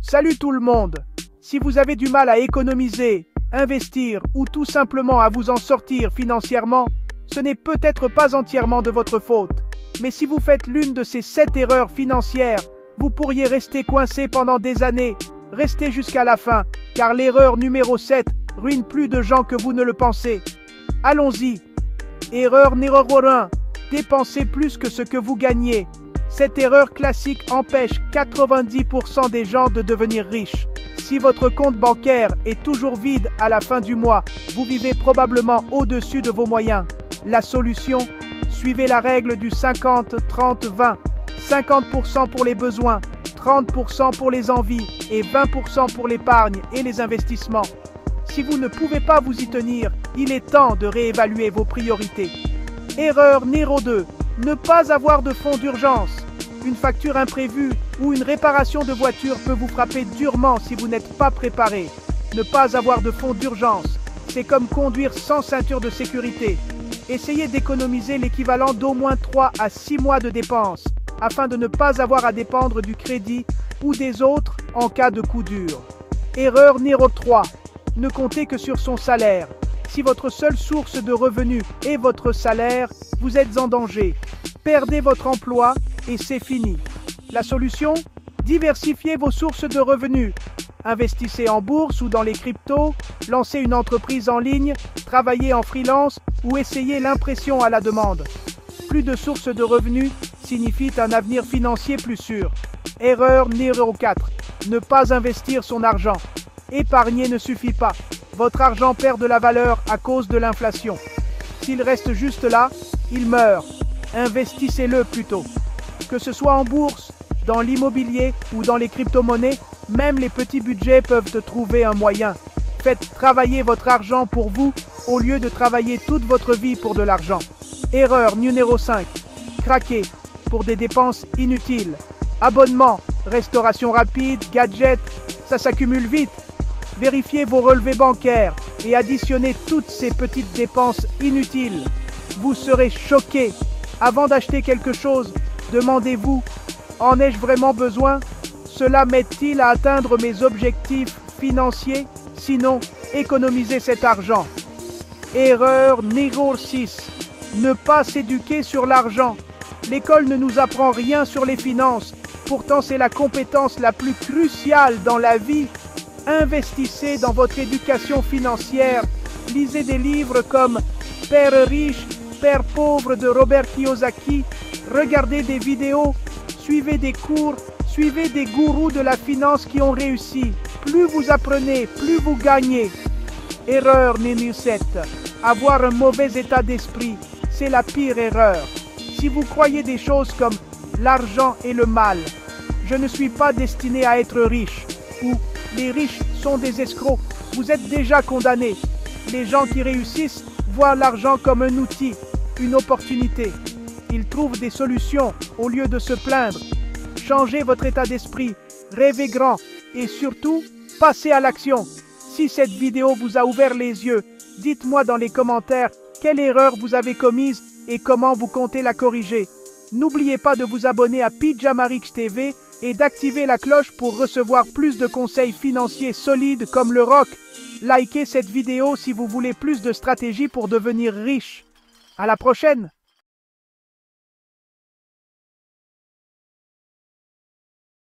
Salut tout le monde! Si vous avez du mal à économiser, investir ou tout simplement à vous en sortir financièrement, ce n'est peut-être pas entièrement de votre faute. Mais si vous faites l'une de ces 7 erreurs financières, vous pourriez rester coincé pendant des années. Restez jusqu'à la fin, car l'erreur numéro 7 ruine plus de gens que vous ne le pensez. Allons-y. Erreur numéro 1. Dépensez plus que ce que vous gagnez. Cette erreur classique empêche 90% des gens de devenir riches. Si votre compte bancaire est toujours vide à la fin du mois, vous vivez probablement au-dessus de vos moyens. La solution? Suivez la règle du 50-30-20. 50% pour les besoins, 30% pour les envies et 20% pour l'épargne et les investissements. Si vous ne pouvez pas vous y tenir, il est temps de réévaluer vos priorités. Erreur numéro 2. Ne pas avoir de fonds d'urgence. Une facture imprévue ou une réparation de voiture peut vous frapper durement si vous n'êtes pas préparé. Ne pas avoir de fonds d'urgence, c'est comme conduire sans ceinture de sécurité. Essayez d'économiser l'équivalent d'au moins 3 à 6 mois de dépenses, afin de ne pas avoir à dépendre du crédit ou des autres en cas de coup dur. Erreur numéro 3. Ne comptez que sur son salaire. Si votre seule source de revenus est votre salaire, vous êtes en danger. Perdez votre emploi et c'est fini. La solution? Diversifiez vos sources de revenus. Investissez en bourse ou dans les cryptos, lancez une entreprise en ligne, travaillez en freelance ou essayez l'impression à la demande. Plus de sources de revenus signifie un avenir financier plus sûr. Erreur numéro 4. Ne pas investir son argent. Épargner ne suffit pas. Votre argent perd de la valeur à cause de l'inflation. S'il reste juste là, il meurt. Investissez-le plutôt. Que ce soit en bourse, dans l'immobilier ou dans les crypto-monnaies, même les petits budgets peuvent trouver un moyen. Faites travailler votre argent pour vous au lieu de travailler toute votre vie pour de l'argent. Erreur numéro 5. Craquer pour des dépenses inutiles. Abonnements, restauration rapide, gadgets, ça s'accumule vite. Vérifiez vos relevés bancaires et additionnez toutes ces petites dépenses inutiles. Vous serez choqué. Avant d'acheter quelque chose, demandez-vous, en ai-je vraiment besoin? Cela m'aide-t-il à atteindre mes objectifs financiers? Sinon, économisez cet argent. Erreur numéro 6. Ne pas s'éduquer sur l'argent. L'école ne nous apprend rien sur les finances. Pourtant, c'est la compétence la plus cruciale dans la vie. Investissez dans votre éducation financière. Lisez des livres comme Père riche, Père pauvre de Robert Kiyosaki. Regardez des vidéos, suivez des cours, suivez des gourous de la finance qui ont réussi. Plus vous apprenez, plus vous gagnez. Erreur numéro 7. Avoir un mauvais état d'esprit, c'est la pire erreur. Si vous croyez des choses comme l'argent est le mal, je ne suis pas destiné à être riche, ou les riches sont des escrocs, vous êtes déjà condamné. Les gens qui réussissent voient l'argent comme un outil, une opportunité. Ils trouvent des solutions au lieu de se plaindre. Changez votre état d'esprit, rêvez grand et surtout, passez à l'action. Si cette vidéo vous a ouvert les yeux, dites-moi dans les commentaires quelle erreur vous avez commise et comment vous comptez la corriger. N'oubliez pas de vous abonner à Pyjamarix TV et d'activer la cloche pour recevoir plus de conseils financiers solides comme le rock. Likez cette vidéo si vous voulez plus de stratégies pour devenir riche. À la prochaine!